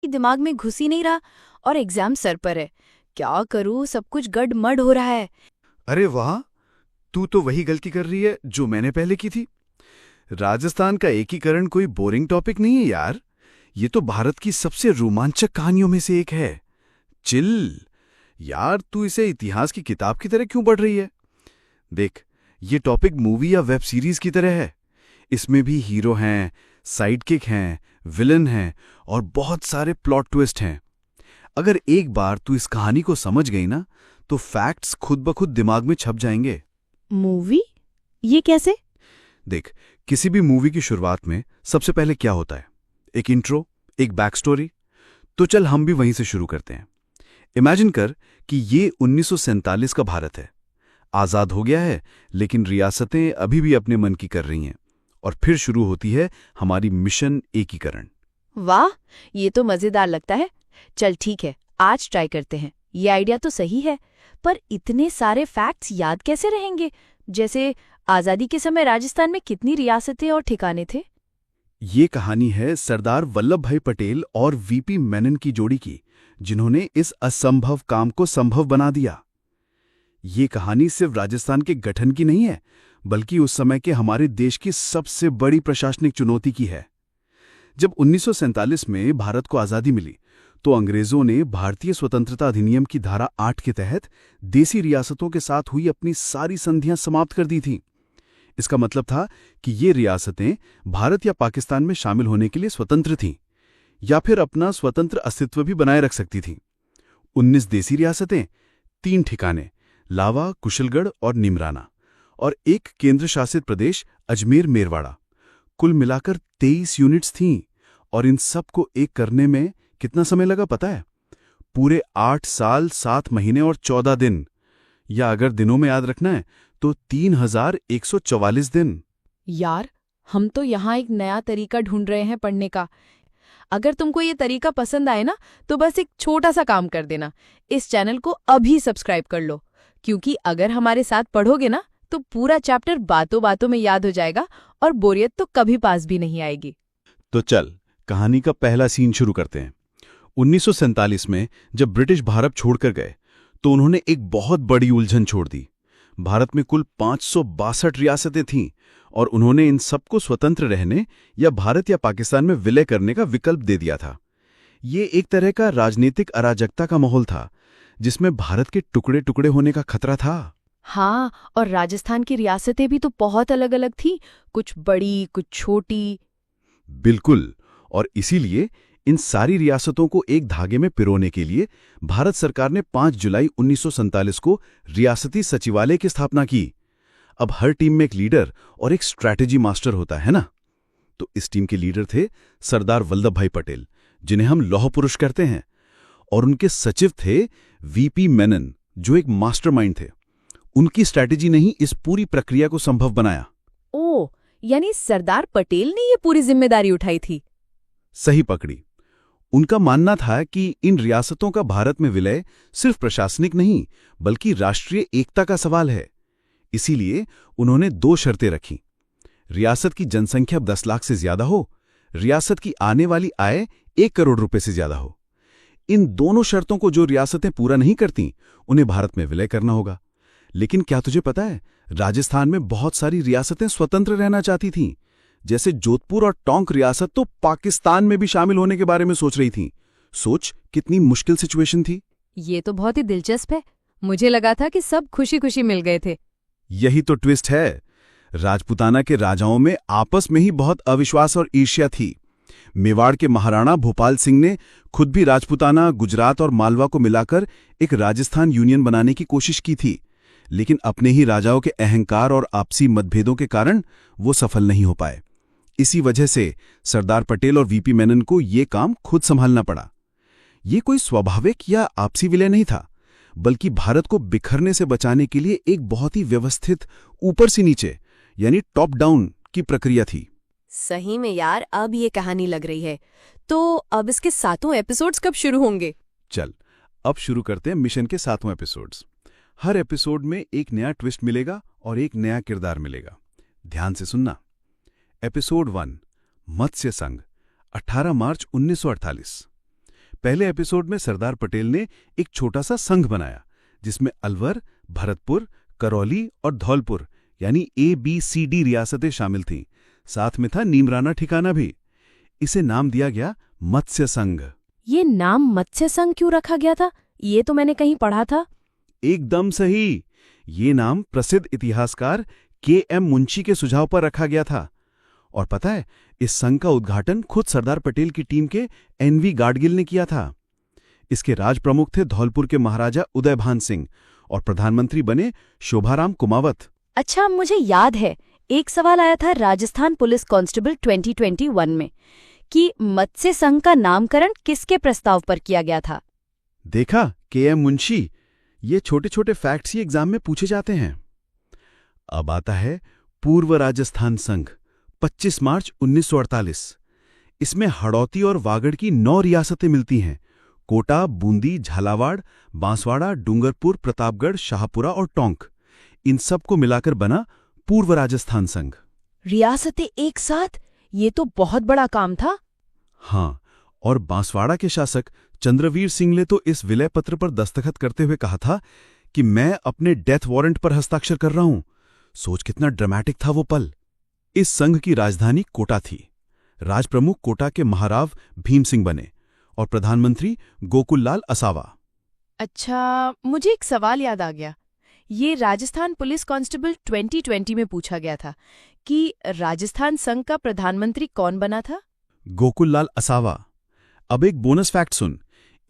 दिमाग में घुस ही नहीं रहा और एग्जाम सर पर है। क्या करूँ, सब कुछ गड़मड़ हो रहा है। अरे वाह। तू तो वही गलती कर रही है जो मैंने पहले की थी। राजस्थान का एकीकरण कोई बोरिंग टॉपिक नहीं है यार। ये तो भारत की सबसे रोमांचक कहानियों में से एक है। चिल। यार तू इसे इतिहास की किताब की तरह क्यों पढ़ रही है? देख, ये टॉपिक मूवी या वेब सीरीज की तरह है। इसमें भी हीरो हैं, साइडकिक हैं, विलन हैं और बहुत सारे प्लॉट ट्विस्ट हैं। अगर एक बार तू इस कहानी को समझ गई ना, तो फैक्ट्स खुद ब खुद दिमाग में छप जाएंगे। मूवी? ये कैसे? देख, किसी भी मूवी की शुरुआत में सबसे पहले क्या होता है? एक इंट्रो, एक बैक स्टोरी। तो चल हम भी वहीं से शुरू करते हैं। इमेजिन कर कि ये 1947 का भारत है। आजाद हो गया है, लेकिन रियासतें अभी भी अपने मन की कर रही हैं। और फिर शुरू होती है हमारी मिशन एकीकरण। वाह, ये तो मजेदार लगता है। चल ठीक है, आज ट्राई करते हैं। ये आइडिया तो सही है, पर इतने सारे फैक्ट्स याद कैसे रहेंगे? जैसे आजादी के समय राजस्थान में कितनी रियासतें और ठिकाने थे? ये कहानी है सरदार वल्लभ भाई पटेल और वीपी मेनन की जोड़ी की, जिन्होंने इस असंभव काम को संभव बना दिया। ये कहानी सिर्फ राजस्थान के गठन की नहीं है, बल्कि उस समय के हमारे देश की सबसे बड़ी प्रशासनिक चुनौती की है। जब 1947 में भारत को आज़ादी मिली, तो अंग्रेजों ने भारतीय स्वतंत्रता अधिनियम की धारा 8 के तहत देसी रियासतों के साथ हुई अपनी सारी संधियां समाप्त कर दी थीं। इसका मतलब था कि ये रियासतें भारत या पाकिस्तान में शामिल होने के लिए स्वतंत्र थीं, या फिर अपना स्वतंत्र अस्तित्व भी बनाए रख सकती थीं। 19 देसी रियासतें, 3 ठिकाने लावा, कुशलगढ़ और निमराना, और एक केंद्र शासित प्रदेश अजमेर मेरवाड़ा। कुल मिलाकर 23 यूनिट्स थीं। और इन सब को एक करने में कितना समय लगा पता है? पूरे 8 साल 7 महीने और 14 दिन। या अगर दिनों में याद रखना है तो 3144 दिन। यार, हम तो यहाँ एक नया तरीका ढूंढ रहे हैं पढ़ने का। अगर तुमको ये तरीका पसंद आए ना, तो बस एक छोटा सा काम कर देना। इस चैनल को अभी सब्सक्राइब कर लो, क्योंकि अगर हमारे साथ पढ़ोगे ना, तो पूरा चैप्टर बातों बातों में याद हो जाएगा और बोरियत तो कभी पास भी नहीं आएगी। तो चल, कहानी का पहला सीन शुरू करते हैं। 1947 में जब ब्रिटिश भारत छोड़कर गए, तो उन्होंने एक बहुत बड़ी उलझन छोड़ दी। भारत में कुल 562 रियासतें थीं, और उन्होंने इन सबको स्वतंत्र रहने या भारत या पाकिस्तान में विलय करने का विकल्प दे दिया था। ये एक तरह का राजनीतिक अराजकता का माहौल था, जिसमें भारत के टुकड़े टुकड़े होने का खतरा था। हाँ, और राजस्थान की रियासतें भी तो बहुत अलग अलग थीं, कुछ बड़ी कुछ छोटी। बिल्कुल। और इसीलिए इन सारी रियासतों को एक धागे में पिरोने के लिए भारत सरकार ने 5 जुलाई 1947 को रियासती सचिवालय की स्थापना की। अब हर टीम में एक लीडर और एक स्ट्रैटेजी मास्टर होता है ना। तो इस टीम के लीडर थे सरदार वल्लभ भाई पटेल, जिन्हें हम लौह पुरुष कहते हैं। और उनके सचिव थे वीपी मेनन, जो एक मास्टरमाइंड थे। उनकी स्ट्रैटेजी ने ही इस पूरी प्रक्रिया को संभव बनाया। ओह, यानी सरदार पटेल ने ये पूरी जिम्मेदारी उठाई थी। सही पकड़ी। उनका मानना था कि इन रियासतों का भारत में विलय सिर्फ प्रशासनिक नहीं, बल्कि राष्ट्रीय एकता का सवाल है। इसीलिए उन्होंने 2 शर्तें रखीं। रियासत की जनसंख्या 10 लाख से ज्यादा हो, रियासत की आने वाली आय 1 करोड़ रुपए से ज्यादा हो। इन दोनों शर्तों को जो रियासतें पूरा नहीं करती, उन्हें भारत में विलय करना होगा। लेकिन क्या तुझे पता है, राजस्थान में बहुत सारी रियासतें स्वतंत्र रहना चाहती थीं। जैसे जोधपुर और टोंक रियासत तो पाकिस्तान में भी शामिल होने के बारे में सोच रही थीं। सोच कितनी मुश्किल सिचुएशन थी। ये तो बहुत ही दिलचस्प है। मुझे लगा था कि सब खुशी खुशी मिल गए थे। यही तो ट्विस्ट है। राजपूताना के राजाओं में आपस में ही बहुत अविश्वास और ईर्ष्या थी। मेवाड़ के महाराणा भोपाल सिंह ने खुद भी राजपूताना, गुजरात और मालवा को मिलाकर एक राजस्थान यूनियन बनाने की कोशिश की थी, लेकिन अपने ही राजाओं के अहंकार और आपसी मतभेदों के कारण वो सफल नहीं हो पाए। इसी वजह से सरदार पटेल और वीपी मेनन को ये काम खुद संभालना पड़ा। ये कोई स्वाभाविक या आपसी विलय नहीं था, बल्कि भारत को बिखरने से बचाने के लिए एक बहुत ही व्यवस्थित ऊपर से नीचे यानी टॉप डाउन की प्रक्रिया थी। सही में यार, अब ये कहानी लग रही है। तो अब इसके 7 एपिसोड्स कब शुरू होंगे? चल, अब शुरू करते हैं मिशन के 7 एपिसोड्स। हर एपिसोड में एक नया ट्विस्ट मिलेगा और एक नया किरदार मिलेगा। ध्यान से सुनना। एपिसोड 1, मत्स्य संघ, 18 मार्च 1948। पहले एपिसोड में सरदार पटेल ने एक छोटा सा संघ बनाया जिसमें अलवर, भरतपुर, करौली और धौलपुर यानी ABCD रियासतें शामिल थीं। साथ में था नीमराना ठिकाना भी। इसे नाम दिया गया मत्स्य संघ। ये नाम मत्स्य संघ क्यों रखा गया था? ये तो मैंने कहीं पढ़ा था। एकदम सही। ये नाम प्रसिद्ध इतिहासकार KM मुंशी के सुझाव पर रखा गया था। और पता है, इस संघ का उद्घाटन खुद सरदार पटेल की टीम के NV गाडगिल ने किया था। इसके राज प्रमुख थे धौलपुर के महाराजा उदयभान सिंह और प्रधानमंत्री बने शोभाराम कुमावत। अच्छा, मुझे याद है एक सवाल आया था राजस्थान पुलिस कांस्टेबल 2021 में कि मत्स्य संघ का नामकरण किसके प्रस्ताव पर किया गया था? देखा, KM मुंशी। ये छोटे छोटे फैक्ट्स ही एग्जाम में पूछे जाते हैं। अब आता है पूर्व राजस्थान संघ, 25 मार्च 1948। इसमें हड़ौती और वागड़ की 9 रियासतें मिलती हैं। कोटा, बूंदी, झालावाड़, बांसवाड़ा, डूंगरपुर, प्रतापगढ़, शाहपुरा और टोंक, इन सब को मिलाकर बना पूर्व राजस्थान संघ। रियासतें एक साथ? ये तो बहुत बड़ा काम था। हाँ, और बांसवाड़ा के शासक चंद्रवीर सिंह ने तो इस विलय पत्र पर दस्तखत करते हुए कहा था कि मैं अपने डेथ वारंट पर हस्ताक्षर कर रहा हूं। सोच कितना ड्रामेटिक था वो पल। इस संघ की राजधानी कोटा थी। राजप्रमुख कोटा के महाराव भीम सिंह बने और प्रधानमंत्री गोकुललाल असावा। अच्छा, मुझे एक सवाल याद आ गया। ये राजस्थान पुलिस कांस्टेबल 2020 में पूछा गया था कि राजस्थान संघ का प्रधानमंत्री कौन बना था? गोकुललाल असावा। अब एक बोनस फैक्ट सुन।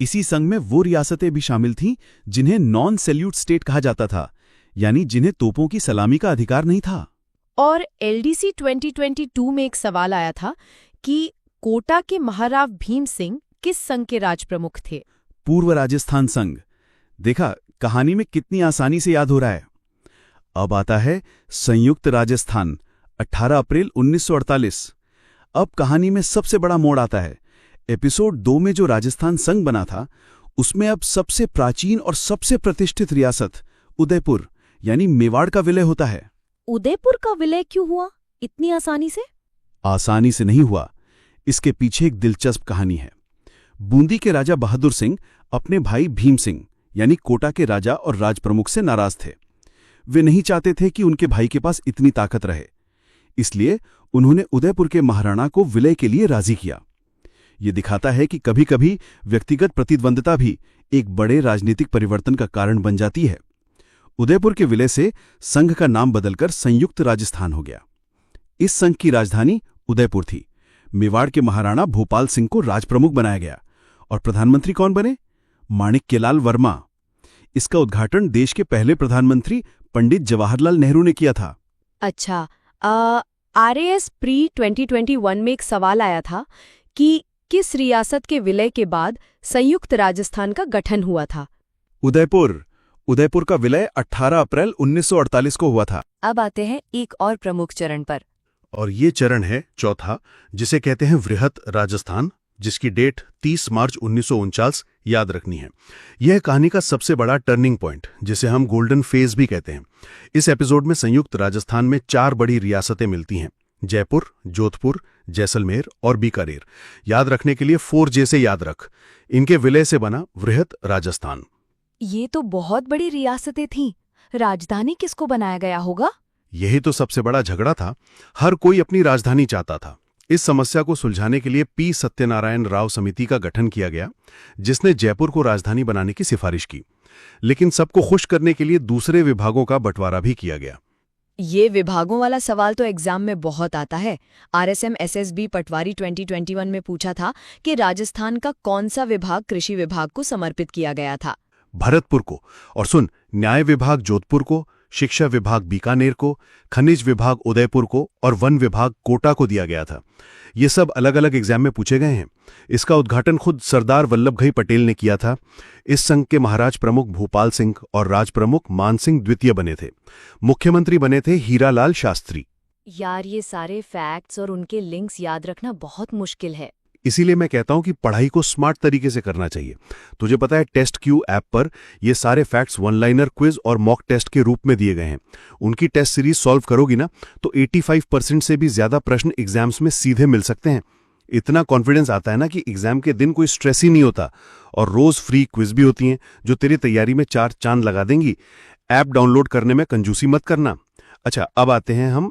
इसी संघ में वो रियासतें भी शामिल थीं जिन्हें नॉन सैल्यूट स्टेट कहा जाता था, यानी जिन्हें तोपों की सलामी का अधिकार नहीं था। और LDC 2022 में एक सवाल आया था कि कोटा के महाराव भीम सिंह किस संघ के राजप्रमुख थे? पूर्व राजस्थान संघ। देखा, कहानी में कितनी आसानी से याद हो रहा है। अब आता है संयुक्त राजस्थान, 18 अप्रैल 1948। अब कहानी में सबसे बड़ा मोड़ आता है। एपिसोड 2 में जो राजस्थान संघ बना था, उसमें अब सबसे प्राचीन और सबसे प्रतिष्ठित रियासत उदयपुर यानी मेवाड़ का विलय होता है। उदयपुर का विलय क्यों हुआ इतनी आसानी से? आसानी से नहीं हुआ, इसके पीछे एक दिलचस्प कहानी है। बूंदी के राजा बहादुर सिंह अपने भाई भीम सिंह यानी कोटा के राजा और राजप्रमुख से नाराज थे। वे नहीं चाहते थे कि उनके भाई के पास इतनी ताकत रहे, इसलिए उन्होंने उदयपुर के महाराणा को विलय के लिए राजी किया। ये दिखाता है कि कभी-कभी व्यक्तिगत प्रतिद्वंद्विता भी एक बड़े राजनीतिक परिवर्तन का कारण बन जाती है। उदयपुर के विलय से संघ का नाम बदलकर संयुक्त राजस्थान हो गया। इस संघ की राजधानी उदयपुर थी। मेवाड़ के महाराणा भोपाल सिंह को राजप्रमुख बनाया गया और प्रधानमंत्री कौन बने? माणिक्यलाल वर्मा। इसका उद्घाटन देश के पहले प्रधानमंत्री पंडित जवाहरलाल नेहरू ने किया था। अच्छा, RAS प्री 2021 में एक सवाल आया था कि किस रियासत के विलय के बाद संयुक्त राजस्थान का गठन हुआ था? उदयपुर का विलय 18 अप्रैल 1948 को हुआ था। अब आते हैं एक और प्रमुख चरण पर। और ये चरण है चौथा, जिसे कहते हैं वृहत राजस्थान, जिसकी डेट 30 मार्च 1949 याद रखनी है। यह कहानी का सबसे बड़ा टर्निंग पॉइंट, जिसे हम गोल्डन फेज भी कहते हैं। इस एपिसोड में संयुक्त राजस्थान में 4 बड़ी रियासतें मिलती हैं: जयपुर, जोधपुर, जैसलमेर और बीकानेर। याद रखने के लिए 4J से याद रख। इनके विलय से बना वृहत राजस्थान। ये तो बहुत बड़ी रियासतें थीं। राजधानी किसको बनाया गया होगा? यही तो सबसे बड़ा झगड़ा था। हर कोई अपनी राजधानी चाहता था। इस समस्या को सुलझाने के लिए P सत्यनारायण राव समिति का गठन किया गया, जिसने जयपुर को राजधानी बनाने की सिफारिश की। लेकिन सबको खुश करने के लिए दूसरे विभागों का बंटवारा भी किया गया। ये विभागों वाला सवाल तो एग्जाम में बहुत आता है। RSM SSB पटवारी 2021 में पूछा था कि राजस्थान का कौन सा विभाग कृषि विभाग को समर्पित किया गया था? भरतपुर को। और सुन, न्याय विभाग जोधपुर को, शिक्षा विभाग बीकानेर को, खनिज विभाग उदयपुर को और वन विभाग कोटा को दिया गया था। ये सब अलग अलग एग्जाम में पूछे गए हैं। इसका उद्घाटन खुद सरदार वल्लभ भाई पटेल ने किया था। इस संघ के महाराज प्रमुख भोपाल सिंह और राज प्रमुख मान सिंह द्वितीय बने थे। मुख्यमंत्री बने थे हीरालाल शास्त्री। यार, ये सारे फैक्ट्स और उनके लिंक्स याद रखना बहुत मुश्किल है। इसीलिए मैं कहता हूं कि पढ़ाई को स्मार्ट तरीके से करना चाहिए। तुझे पता है, टेस्ट क्यू ऐप पर ये सारे फैक्ट्स वन लाइनर क्विज और मॉक टेस्ट के रूप में दिए गए हैं। उनकी टेस्ट सीरीज सॉल्व करोगी ना, तो 85% से भी ज्यादा प्रश्न एग्जाम्स में सीधे मिल सकते हैं। इतना कॉन्फिडेंस आता है ना कि एग्जाम के दिन कोई स्ट्रेस ही नहीं होता। और रोज फ्री क्विज भी होती हैं जो तेरी तैयारी में 4 चांद लगा देंगी। ऐप डाउनलोड करने में कंजूसी मत करना। अच्छा, अब आते हैं हम